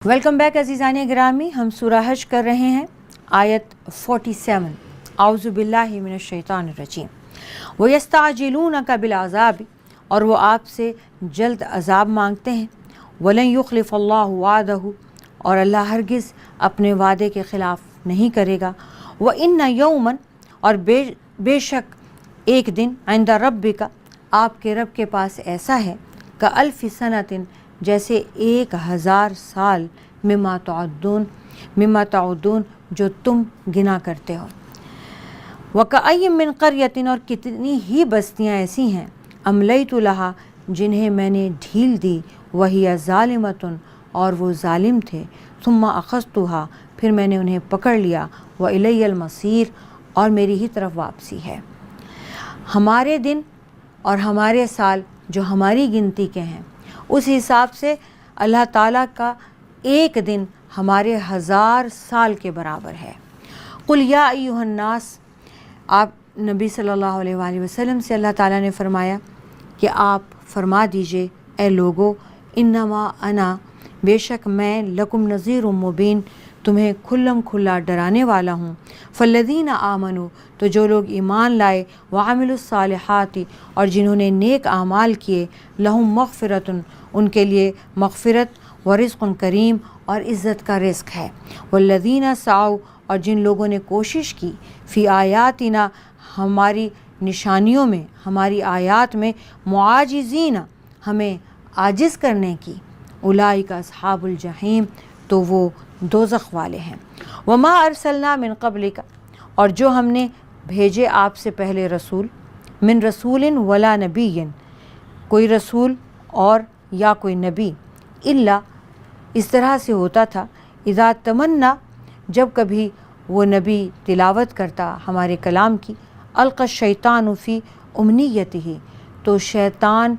Welcome back عزیزان گرامی، ہم سورہ حج کر رہے ہیں آیت 47۔ اعوذ باللہ من الشیطان الرجیم۔ وَيَسْتَعْجِلُونَكَ بِالْعَذَابِ، اور وہ آپ سے جلد عذاب مانگتے ہیں۔ وَلَن يُخْلِفَ اللَّهُ وَعْدَهُ، اور اللہ ہرگز اپنے وعدے کے خلاف نہیں کرے گا۔ وَإِنَّ يَوْمًا، اور بے شک ایک دن، عند ربک، آپ کے رب کے پاس ایسا ہے، کألف سنۃ، جیسے 1000 سال، مما تعدون، جو تم گنا کرتے ہو۔ وَكَأَيٍّ مِّن قَرْيَةٍ، اور کتنی ہی بستیاں ایسی ہیں، أَمْلَيْتُ لَهَا، جنہیں میں نے ڈھیل دی، وَهِيَ ظَالِمَةٌ، اور وہ ظالم تھے، ثُمَّ أَخَذْتُهَا، پھر میں نے انہیں پکڑ لیا، وَإِلَيَّ الْمَصِيرُ، اور میری ہی طرف واپسی ہے۔ ہمارے دن اور ہمارے سال جو ہماری گنتی کے ہیں، اس حساب سے اللہ تعالیٰ کا ایک دن ہمارے 1000 سال کے برابر ہے۔ قل یا ایھا الناس، آپ نبی صلی اللہ علیہ وآلہ وسلم سے اللہ تعالیٰ نے فرمایا کہ آپ فرما دیجئے، اے لوگو، انما انا، بے شک میں، لکم نذیر مبین، تمہیں کھلم کھلا ڈرانے والا ہوں۔ فالذین آمنوا، تو جو لوگ ایمان لائے، وعملوا الصالحات، اور جنہوں نے نیک اعمال کیے، لہم مغفرۃ، ان کے لیے مغفرت، ورزق کریم، اور عزت کا رزق ہے۔ والذین سعوا، اور جن لوگوں نے کوشش کی، فی آیاتنا، ہماری نشانیوں میں، ہماری آیات میں، معاجزین، ہمیں عاجز کرنے کی، اولئک اصحاب الجحیم، تو وہ دوزخ والے ہیں۔ وما ارسلنا من قبلک، اور جو ہم نے بھیجے آپ سے پہلے رسول، من رسول ولا نبی، کوئی رسول اور یا کوئی نبی، الا، اس طرح سے ہوتا تھا، اذا تمنا، جب کبھی وہ نبی تلاوت کرتا ہمارے کلام کی، القی الشیطان فی امنیتہ، تو شیطان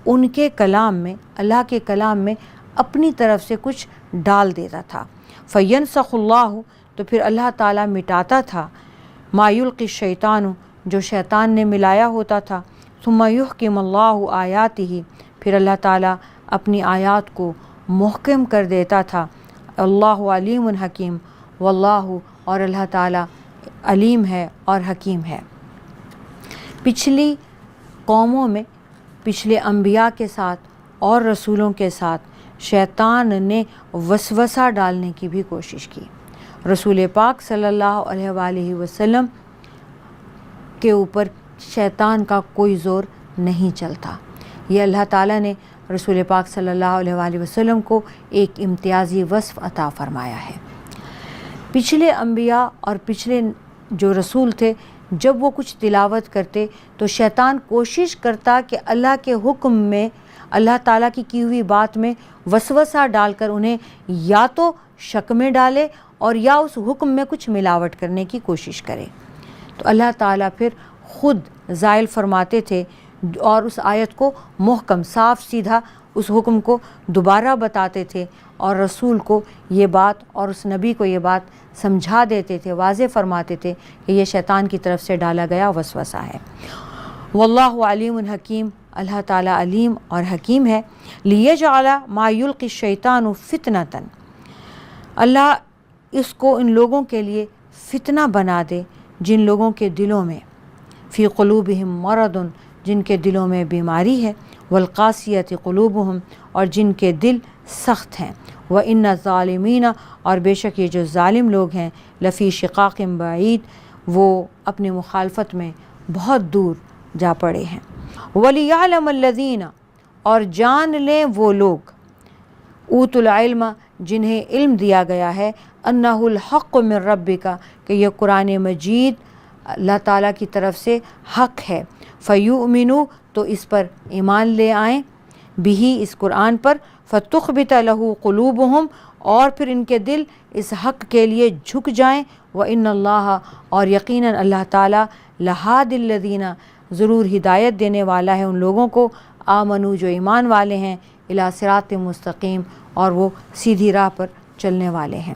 ان کے کلام میں، اللہ کے کلام میں اپنی طرف سے کچھ ڈال دیتا تھا۔ فینسخ اللہ، تو پھر اللہ تعالیٰ مٹاتا تھا، ما یلقی الشیطان، جو شیطان نے ملایا ہوتا تھا، ثم یحکم اللہ آیاتہ، پھر اللہ تعالیٰ اپنی آیات کو محکم کر دیتا تھا۔ اللہ علیم حکیم، واللہ، اور اللہ تعالیٰ علیم ہے اور حکیم ہے۔ پچھلی قوموں میں، پچھلے انبیاء کے ساتھ اور رسولوں کے ساتھ شیطان نے وسوسہ ڈالنے کی بھی کوشش کی۔ رسول پاک صلی اللہ علیہ وآلہ وسلم کے اوپر شیطان کا کوئی زور نہیں چلتا۔ یہ اللہ تعالیٰ نے رسول پاک صلی اللہ علیہ وآلہ وسلم کو ایک امتیازی وصف عطا فرمایا ہے۔ پچھلے انبیاء اور پچھلے جو رسول تھے، جب وہ کچھ تلاوت کرتے تو شیطان کوشش کرتا کہ اللہ کے حکم میں، اللہ تعالیٰ کی ہوئی بات میں وسوسہ ڈال کر انہیں یا تو شک میں ڈالے اور یا اس حکم میں کچھ ملاوٹ کرنے کی کوشش کرے۔ تو اللہ تعالیٰ پھر خود زائل فرماتے تھے اور اس آیت کو محکم، صاف سیدھا اس حکم کو دوبارہ بتاتے تھے، اور رسول کو یہ بات اور اس نبی کو یہ بات سمجھا دیتے تھے، واضح فرماتے تھے کہ یہ شیطان کی طرف سے ڈالا گیا وسوسہ ہے۔ واللہ علیم حکیم، اللہ تعالیٰ علیم اور حکیم ہے۔ لیجعل ما یلقی الشیطان فتنۃ، اللہ اس کو ان لوگوں کے لیے فتنہ بنا دے، جن لوگوں کے دلوں میں، فی قلوبہم مرض، جن کے دلوں میں بیماری ہے، والقاسیۃ قلوبہم، اور جن کے دل سخت ہیں، وَإِنَّ الظَّالِمِينَ، اور بے شک یہ جو ظالم لوگ ہیں، لفی شقاق بعید، وہ اپنے مخالفت میں بہت دور جا پڑے ہیں۔ وَلِيَعْلَمَ الَّذِينَ، اور جان لیں وہ لوگ، اوتوا العلم، جنہیں علم دیا گیا ہے، انہ الحق من ربک، کہ یہ قرآن مجید اللہ تعالیٰ کی طرف سے حق ہے، فیؤمنوا، تو اس پر ایمان لے آئیں، بھی، اس قرآن پر، فتخبت لہ قلوبہم، اور پھر ان کے دل اس حق کے لیے جھک جائیں، وَإِنَّ اللَّهَ، اور یقیناً اللہ تعالیٰ، لَهَادِ الَّذِينَ، ضرور ہدایت دینے والا ہے ان لوگوں کو، آمنو، جو ایمان والے ہیں، الی صراط مستقیم، اور وہ سیدھی راہ پر چلنے والے ہیں۔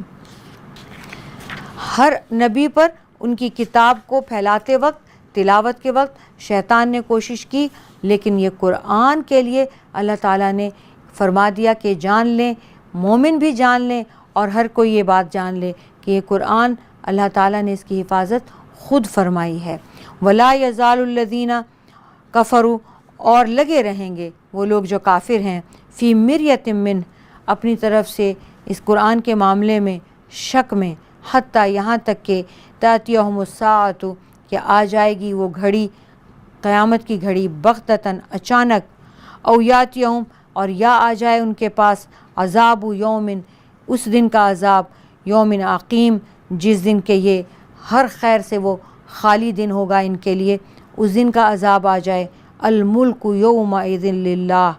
ہر نبی پر ان کی کتاب کو پھیلاتے وقت، تلاوت کے وقت شیطان نے کوشش کی، لیکن یہ قرآن کے لیے اللہ تعالیٰ نے فرما دیا کہ جان لیں مومن بھی جان لیں اور ہر کوئی یہ بات جان لے کہ یہ قرآن اللہ تعالیٰ نے اس کی حفاظت خود فرمائی ہے۔ ولا یزال الذین کفروا، اور لگے رہیں گے وہ لوگ جو کافر ہیں، فی مریۃ من، اپنی طرف سے اس قرآن کے معاملے میں شک میں، حتیٰ یہاں تک کہ تأتیہم الساعۃ، کہ آ جائے گی وہ گھڑی، قیامت کی گھڑی، بغتتاً اچانک، او یاتیہم، اور یا آ جائے ان کے پاس، عذاب یومن، اس دن کا عذاب، یومن عقیم، جس دن کے یہ ہر خیر سے وہ خالی دن ہوگا ان کے لیے، اس دن کا عذاب آ جائے۔ الملک یومئذ للہ،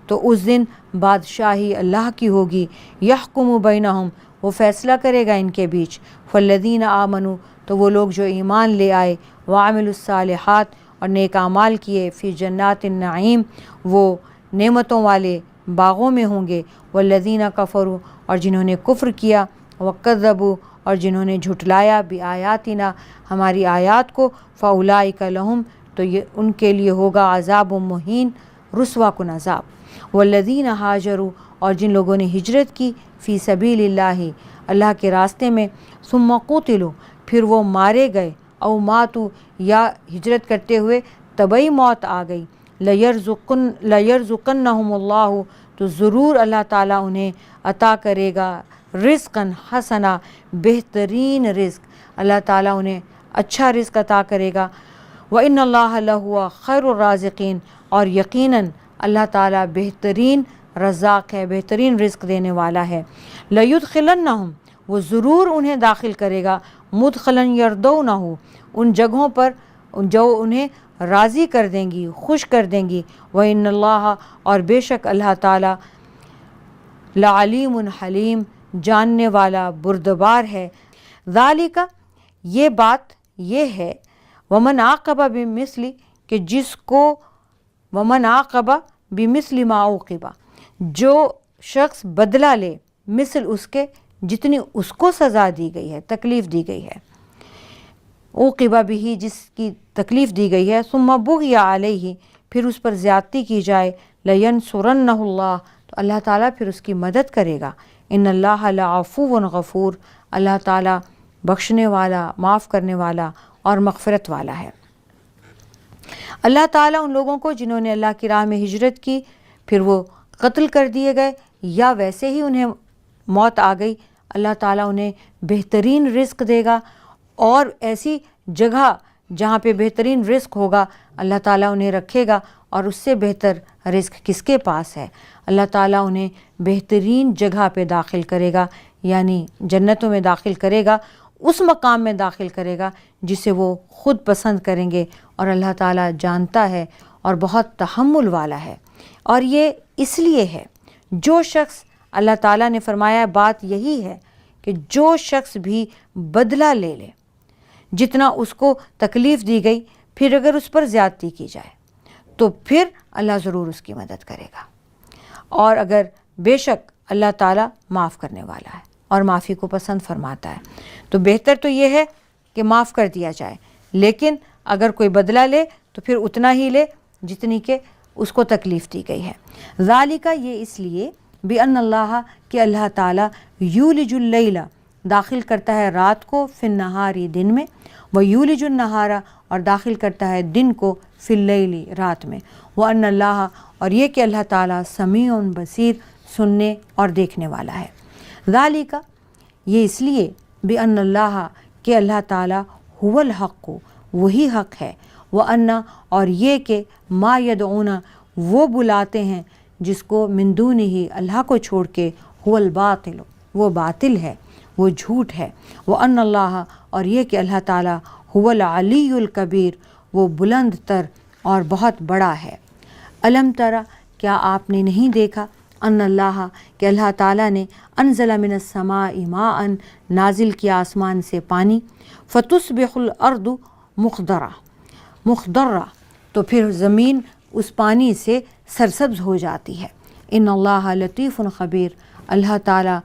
تو اس دن بادشاہی اللہ کی ہوگی، یحکم بینہم، وہ فیصلہ کرے گا ان کے بیچ، فالذین آمنوا، تو وہ لوگ جو ایمان لے آئے، وعملوا الصالحات، اور نیک اعمال کیے، فی جنات النعیم، وہ نعمتوں والے باغوں میں ہوں گے، والذین کفروا، اور جنہوں نے کفر کیا، وکذبوا، اور جنہوں نے جھٹلایا، بآیاتنا، ہماری آیات کو، فاولئک لہم، تو یہ ان کے لیے ہوگا عذاب مہین، رسوا کن عذاب، والذین ہاجروا، اور جن لوگوں نے ہجرت کی، فی سبیل اللہ، اللہ کے راستے میں، ثم قتلوا، پھر وہ مارے گئے، او ماتوا، یا ہجرت کرتے ہوئے طبعی موت آ گئی، لیرزقنہم اللہ، تو ضرور اللہ تعالیٰ انہیں عطا کرے گا رزقاً حسنا، بہترین رزق، اللہ تعالیٰ انہیں اچھا رزق عطا کرے گا، وَإِنَّ اللَّهَ لَهُوَ خَيْرُ الرَّازِقِينَ، اور یقیناً اللہ تعالیٰ بہترین رزاق ہے، بہترین رزق دینے والا ہے، لَيُدْخِلَنَّهُمْ، وہ ضرور انہیں داخل کرے گا، مُدْخَلًا يَرْضَوْنَهُ، ان جگہوں پر جو انہیں راضی کر دیں گی، خوش کر دیں گی، وَإِنَّ اللَّهَ، اور بے شک اللہ تعالیٰ، لَعَلِيمٌ حلیم، جاننے والا بردبار ہے، ذالک، یہ بات یہ ہے، ومن عاقب بمثل، کہ جس کو، ومن عاقب بمثل ما عوقب، جو شخص بدلہ لے مثل اس کے جتنی اس کو سزا دی گئی ہے، تکلیف دی گئی ہے، عوقب بھی، جس کی تکلیف دی گئی ہے، ثم بغی علیہ، پھر اس پر زیادتی کی جائے، لینصرنہ اللہ، تو اللہ تعالیٰ پھر اس کی مدد کرے گا، ان اللہ لعفو غفور، اللہ تعالیٰ بخشنے والا، معاف کرنے والا اور مغفرت والا ہے۔ اللہ تعالیٰ ان لوگوں کو جنہوں نے اللہ کی راہ میں ہجرت کی، پھر وہ قتل کر دیے گئے یا ویسے ہی انہیں موت آ گئی، اللہ تعالیٰ انہیں بہترین رزق دے گا، اور ایسی جگہ جہاں پہ بہترین رزق ہوگا اللہ تعالیٰ انہیں رکھے گا، اور اس سے بہتر رزق کس کے پاس ہے؟ اللہ تعالیٰ انہیں بہترین جگہ پہ داخل کرے گا، یعنی جنتوں میں داخل کرے گا، اس مقام میں داخل کرے گا جسے وہ خود پسند کریں گے، اور اللہ تعالیٰ جانتا ہے اور بہت تحمل والا ہے۔ اور یہ اس لیے ہے، جو شخص، اللہ تعالیٰ نے فرمایا بات یہی ہے کہ جو شخص بھی بدلہ لے لے جتنا اس کو تکلیف دی گئی، پھر اگر اس پر زیادتی کی جائے تو پھر اللہ ضرور اس کی مدد کرے گا، اور اگر بے شک اللہ تعالیٰ معاف کرنے والا ہے اور معافی کو پسند فرماتا ہے، تو بہتر تو یہ ہے کہ معاف کر دیا جائے، لیکن اگر کوئی بدلہ لے تو پھر اتنا ہی لے جتنی کہ اس کو تکلیف دی گئی ہے۔ ذالک، یہ اس لیے، بِأَنَّ اللَّهَ، کہ اللہ تعالیٰ، یولج اللیل، داخل کرتا ہے رات کو، فی النہار، دن میں، ویولج النہار، اور داخل کرتا ہے دن کو، فی اللیل، رات میں، وَأَنَّ اللَّهَ، اور یہ کہ اللہ تعالیٰ، سمیع بصیر، سننے اور دیکھنے والا ہے۔ ذالک، یہ اس لیے، بِأَنَّ اللَّهَ، کہ اللہ تعالیٰ، هو الحق، وہی حق ہے، وَأَنَّ، اور یہ کہ ما یدعون، وہ بلاتے ہیں جس کو، من دونہ، اللہ کو چھوڑ کے، هو الباطل، وہ باطل ہے، وہ جھوٹ ہے، وَأَنَّ اللَّهَ، اور یہ کہ اللہ تعالیٰ، هو العلی الکبیر، وہ بلند تر اور بہت بڑا ہے۔ الم ترى، کیا آپ نے نہیں دیکھا، ان اللہ، کہ اللہ تعالیٰ نے، انزل من السماء ماء، نازل کیا آسمان سے پانی، فتصبح الارض مخضرہ، تو پھر زمین اس پانی سے سرسبز ہو جاتی ہے۔ ان اللہ لطیف خبیر، اللہ تعالیٰ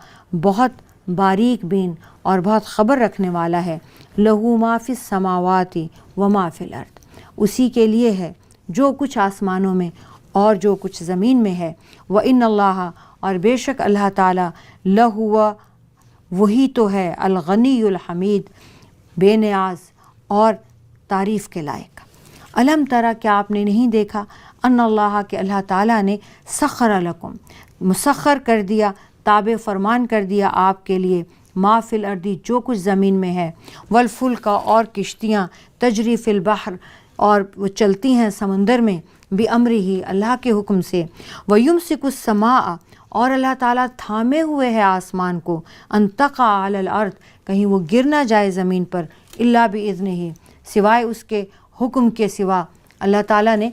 بہت باریک بین اور بہت خبر رکھنے والا ہے۔ لہو ما فی السماوات و ما فی الارض، اسی کے لیے ہے جو کچھ آسمانوں میں اور جو کچھ زمین میں ہے۔ وَإِنَّ اللَّهَ، اور بے شک اللہ تعالیٰ لہو وہی تو ہے الغنی الحمید بے نیاز اور تعریف کے لائق۔ الم ترا کیا آپ نے نہیں دیکھا ان اللہ کہ اللہ تعالیٰ نے سخر لکم مسخر کر دیا تابع فرمان کر دیا آپ کے لیے ما فی الارض جو کچھ زمین میں ہے والفلک اور کشتیاں تجری فی البحر اور وہ چلتی ہیں سمندر میں بامرہ اللہ کے حکم سے ویمسک السماء اور اللہ تعالیٰ تھامے ہوئے ہے آسمان کو ان تقع علی الارض کہیں وہ گر نہ جائے زمین پر الا باذنہ سوائے اس کے حکم کے سوا اللہ تعالیٰ نے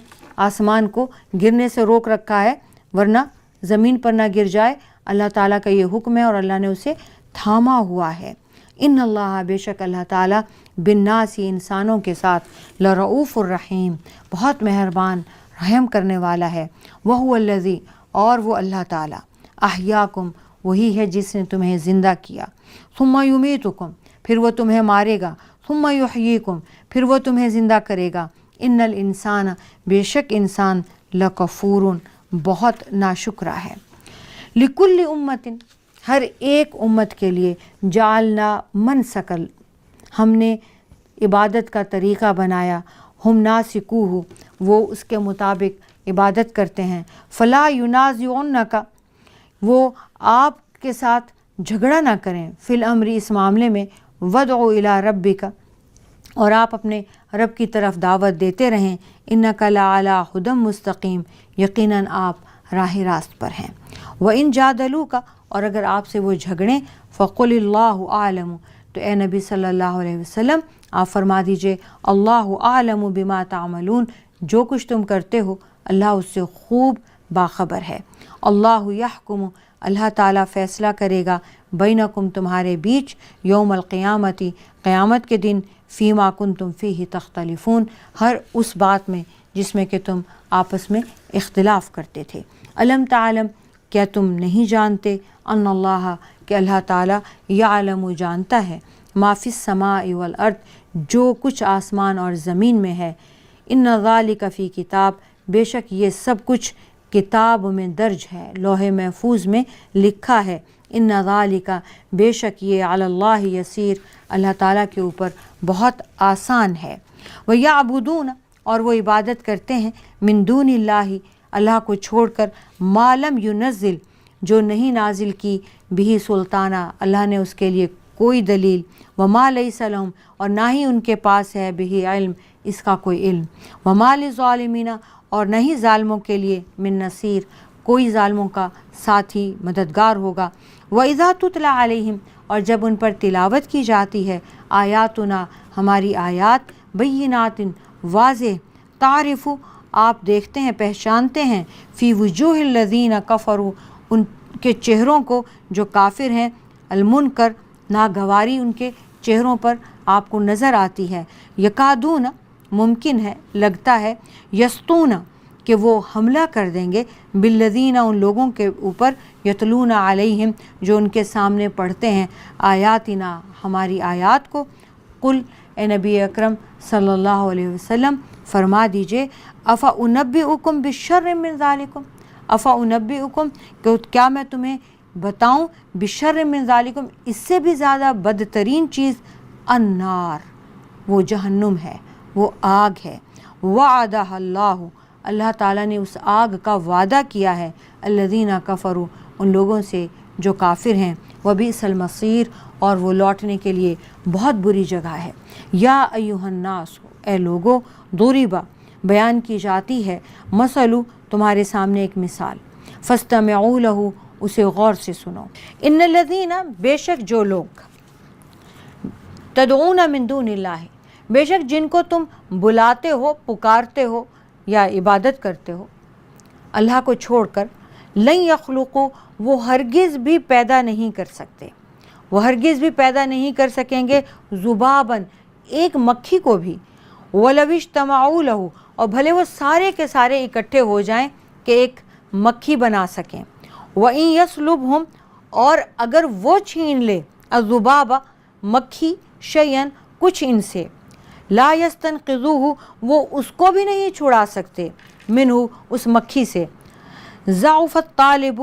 آسمان کو گرنے سے روک رکھا ہے ورنہ زمین پر نہ گر جائے اللہ تعالیٰ کا یہ حکم ہے اور اللہ نے اسے تھاما ہوا ہے۔ ان اللہ بے شک اللہ تعالیٰ بالناس انسانوں کے ساتھ لرؤوف الرحیم بہت مہربان رحم کرنے والا ہے۔ وہو الذی اور وہ اللہ تعالیٰ احیاکم وہی ہے جس نے تمہیں زندہ کیا ثم یمیتکم پھر وہ تمہیں مارے گا ثم یحییکم پھر وہ تمہیں زندہ کرے گا ان الانسان بے شک انسان لکفور بہت ناشکرا ہے۔ لکل امت ہر ایک امت کے لیے جعلنا منسکل ہم نے عبادت کا طریقہ بنایا ہم ناسکوہ وہ اس کے مطابق عبادت کرتے ہیں فلا ینازعنک وہ آپ کے ساتھ جھگڑا نہ کریں فی الامر اس معاملے میں ودع الی ربک اور آپ اپنے رب کی طرف دعوت دیتے رہیں انک لعلی ھدی مستقیم یقیناً آپ راہ راست پر ہیں۔ وَإِن جَادَلُوكَ اور اگر آپ سے وہ جھگڑیں فَقُلِ اللَّهُ أَعْلَمُ تو اے نبی صلی اللہ علیہ وسلم آپ فرما دیجئے اللہ اعلم بما تعملون جو کچھ تم کرتے ہو اللہ اس سے خوب باخبر ہے۔ اللہ یحکم اللہ تعالیٰ فیصلہ کرے گا بینکم تمہارے بیچ یوم القیامتی قیامت کے دن فیما کنتم فیہ تختلفون ہر اس بات میں جس میں کہ تم آپس میں اختلاف کرتے تھے۔ الم تعلم کیا تم نہیں جانتے ان اللہ کہ اللہ تعالیٰ یعلم جانتا ہے ما فی السماء والارض جو کچھ آسمان اور زمین میں ہے ان ذالک فی کتاب بے شک یہ سب کچھ کتاب میں درج ہے لوح محفوظ میں لکھا ہے ان ذالک بے شک یہ علی اللہ یسیر اللہ تعالیٰ کے اوپر بہت آسان ہے۔ وَيَعْبُدُونَ اور وہ عبادت کرتے ہیں من دون اللہ اللہ کو چھوڑ کر ما لم ينزل جو نہیں نازل کی بھی سلطانہ اللہ نے اس کے لیے کوئی دلیل وما لیس لہم اور نہ ہی ان کے پاس ہے بھی علم اس کا کوئی علم وما للظالمین اور نہ ہی ظالموں کے لیے من نصیر کوئی ظالموں کا ساتھی مددگار ہوگا۔ وَإِذَا تُتْلَى عَلَيْهِمْ اور جب ان پر تلاوت کی جاتی ہے آیاتنا ہماری آیات بینات واضح تعرف آپ دیکھتے ہیں پہچانتے ہیں فی وجوہ الذین کفروا ان کے چہروں کو جو کافر ہیں المنکر ناگواری ان کے چہروں پر آپ کو نظر آتی ہے یکادون ممکن ہے لگتا ہے یسطون کہ وہ حملہ کر دیں گے بالذین ان لوگوں کے اوپر یتلون علیہم جو ان کے سامنے پڑھتے ہیں آیاتنا ہماری آیات کو قل اے نبی اکرم صلی اللہ علیہ وسلم فرما دیجئے افانبئکم بالشر من ذالکم افانبئکم کہ کیا میں تمہیں بتاؤں بالشر من ذالکم اس سے بھی زیادہ بدترین چیز النار وہ جہنم ہے وہ آگ ہے وعدہ اللہ اللہ تعالیٰ نے اس آگ کا وعدہ کیا ہے الذین کفروا ان لوگوں سے جو کافر ہیں وبئس المصیر اور وہ لوٹنے کے لیے بہت بری جگہ ہے۔ یا ایھا الناس اے لوگو ضرب بیان کی جاتی ہے مثل تمہارے سامنے ایک مثال فاستمعوا لہ اسے غور سے سنو ان الذین بے شک جو لوگ تدعون من دون اللہ بے شک جن کو تم بلاتے ہو پکارتے ہو یا عبادت کرتے ہو اللہ کو چھوڑ کر لن یخلقوا وہ ہرگز بھی پیدا نہیں کر سکتے وہ ہرگز بھی پیدا نہیں کر سکیں گے ذباباً ایک مکھی کو بھی وَلَوِ اجْتَمَعُوا لَهُ اور بھلے وہ سارے کے سارے اکٹھے ہو جائیں کہ ایک مکھی بنا سکیں وَإِن يَسْلُبْهُمْ اور اگر وہ چھین لے الذباب مکھی شیئن کچھ ان سے لا يستنقذوه وہ اس کو بھی نہیں چھڑا سکتے منہ اس مکھی سے ضعف الطالب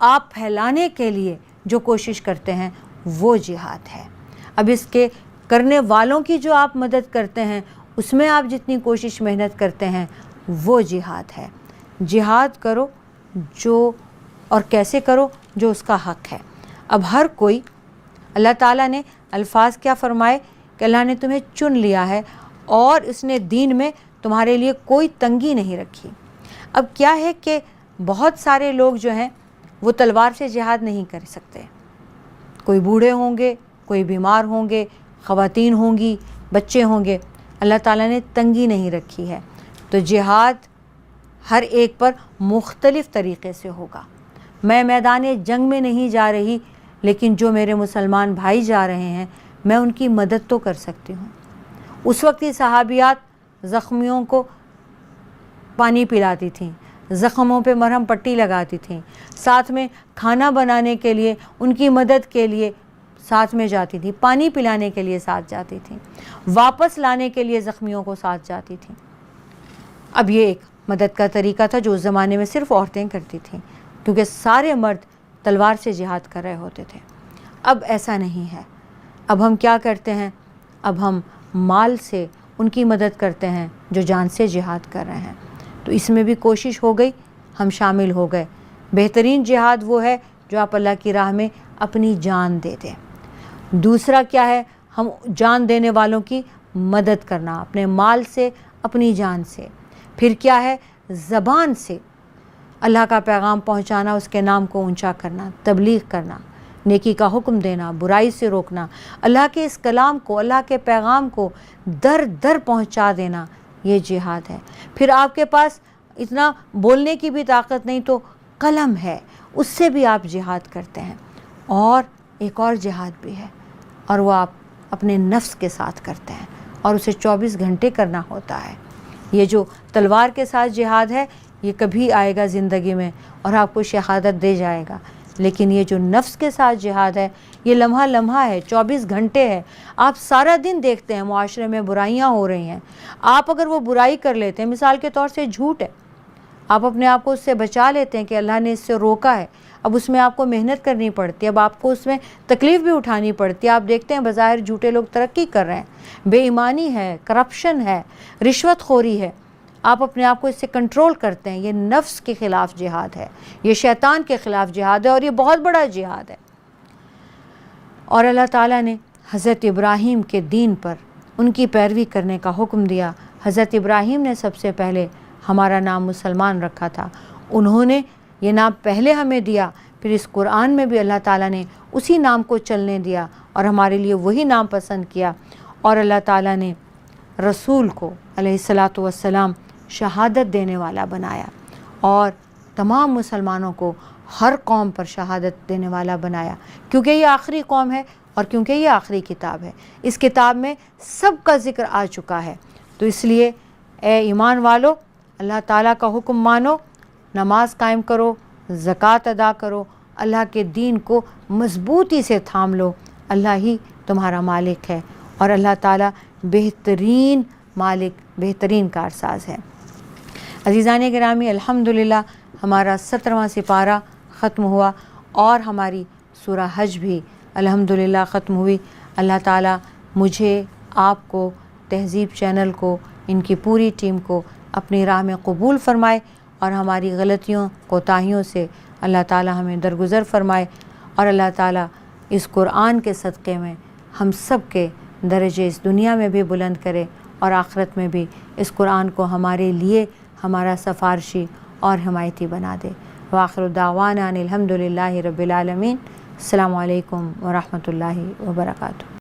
آپ پھیلانے کے لیے جو کوشش کرتے ہیں وہ جہاد ہے۔ اب اس کے کرنے والوں کی جو آپ مدد کرتے ہیں اس میں آپ جتنی کوشش محنت کرتے ہیں وہ جہاد ہے۔ جہاد کرو جو اور کیسے کرو جو اس کا حق ہے۔ اب ہر کوئی، اللہ تعالیٰ نے الفاظ کیا فرمائے کہ اللہ نے تمہیں چن لیا ہے اور اس نے دین میں تمہارے لیے کوئی تنگی نہیں رکھی۔ اب کیا ہے کہ بہت سارے لوگ جو ہیں وہ تلوار سے جہاد نہیں کر سکتے، کوئی بوڑھے ہوں گے، کوئی بیمار ہوں گے، خواتین ہوں گی، بچے ہوں گے، اللہ تعالیٰ نے تنگی نہیں رکھی ہے، تو جہاد ہر ایک پر مختلف طریقے سے ہوگا۔ میں میدان جنگ میں نہیں جا رہی، لیکن جو میرے مسلمان بھائی جا رہے ہیں میں ان کی مدد تو کر سکتی ہوں۔ اس وقت یہ صحابیات زخمیوں کو پانی پلاتی تھیں، زخموں پہ مرہم پٹی لگاتی تھیں، ساتھ میں کھانا بنانے کے لیے ان کی مدد کے لیے ساتھ میں جاتی تھیں، پانی پلانے کے لیے ساتھ جاتی تھیں، واپس لانے کے لیے زخمیوں کو ساتھ جاتی تھیں۔ اب یہ ایک مدد کا طریقہ تھا جو اس زمانے میں صرف عورتیں کرتی تھیں، کیونکہ سارے مرد تلوار سے جہاد کر رہے ہوتے تھے۔ اب ایسا نہیں ہے، اب ہم کیا کرتے ہیں؟ اب ہم مال سے ان کی مدد کرتے ہیں جو جان سے جہاد کر رہے ہیں، تو اس میں بھی کوشش ہو گئی، ہم شامل ہو گئے۔ بہترین جہاد وہ ہے جو آپ اللہ کی راہ میں اپنی جان دے دیں۔ دوسرا کیا ہے؟ ہم جان دینے والوں کی مدد کرنا، اپنے مال سے، اپنی جان سے۔ پھر کیا ہے؟ زبان سے اللہ کا پیغام پہنچانا، اس کے نام کو اونچا کرنا، تبلیغ کرنا، نیکی کا حکم دینا، برائی سے روکنا، اللہ کے اس کلام کو، اللہ کے پیغام کو در در پہنچا دینا، یہ جہاد ہے۔ پھر آپ کے پاس اتنا بولنے کی بھی طاقت نہیں تو قلم ہے، اس سے بھی آپ جہاد کرتے ہیں۔ اور ایک اور جہاد بھی ہے، اور وہ آپ اپنے نفس کے ساتھ کرتے ہیں، اور اسے 24 گھنٹے کرنا ہوتا ہے۔ یہ جو تلوار کے ساتھ جہاد ہے یہ کبھی آئے گا زندگی میں اور آپ کو شہادت دے جائے گا، لیکن یہ جو نفس کے ساتھ جہاد ہے یہ لمحہ لمحہ ہے، 24 گھنٹے ہے۔ آپ سارا دن دیکھتے ہیں معاشرے میں برائیاں ہو رہی ہیں، آپ اگر وہ برائی کر لیتے ہیں، مثال کے طور سے جھوٹ ہے، آپ اپنے آپ کو اس سے بچا لیتے ہیں کہ اللہ نے اس سے روکا ہے، اب اس میں آپ کو محنت کرنی پڑتی ہے، اب آپ کو اس میں تکلیف بھی اٹھانی پڑتی ہے۔ آپ دیکھتے ہیں بظاہر جھوٹے لوگ ترقی کر رہے ہیں، بے ایمانی ہے، کرپشن ہے، رشوت خوری ہے، آپ اپنے آپ کو اس سے کنٹرول کرتے ہیں۔ یہ نفس کے خلاف جہاد ہے، یہ شیطان کے خلاف جہاد ہے، اور یہ بہت بڑا جہاد ہے۔ اور اللہ تعالیٰ نے حضرت ابراہیم کے دین پر ان کی پیروی کرنے کا حکم دیا۔ حضرت ابراہیم نے سب سے پہلے ہمارا نام مسلمان رکھا تھا، انہوں نے یہ نام پہلے ہمیں دیا، پھر اس قرآن میں بھی اللہ تعالیٰ نے اسی نام کو چلنے دیا اور ہمارے لیے وہی نام پسند کیا، اور اللہ تعالیٰ نے رسول کو علیہ الصلاۃ والسلام شہادت دینے والا بنایا، اور تمام مسلمانوں کو ہر قوم پر شہادت دینے والا بنایا، کیونکہ یہ آخری قوم ہے اور کیونکہ یہ آخری کتاب ہے۔ اس کتاب میں سب کا ذکر آ چکا ہے، تو اس لیے اے ایمان والو، اللہ تعالیٰ کا حکم مانو، نماز قائم کرو، زکوٰۃ ادا کرو، اللہ کے دین کو مضبوطی سے تھام لو۔ اللہ ہی تمہارا مالک ہے، اور اللہ تعالیٰ بہترین مالک، بہترین کارساز ہے۔ عزیزان گرامی، الحمدللہ ہمارا 17واں سپارہ ختم ہوا، اور ہماری سورہ حج بھی الحمدللہ ختم ہوئی۔ اللہ تعالیٰ مجھے، آپ کو، تہذیب چینل کو، ان کی پوری ٹیم کو اپنی راہ میں قبول فرمائے، اور ہماری غلطیوں، کوتاہیوں سے اللہ تعالیٰ ہمیں درگزر فرمائے، اور اللہ تعالیٰ اس قرآن کے صدقے میں ہم سب کے درجے اس دنیا میں بھی بلند کرے، اور آخرت میں بھی اس قرآن کو ہمارے لیے ہمارا سفارشی اور حمایتی بنا دے۔ وآخر دعوانا ان الحمدللہ رب العالمین۔ السلام علیکم ورحمۃ اللہ وبرکاتہ۔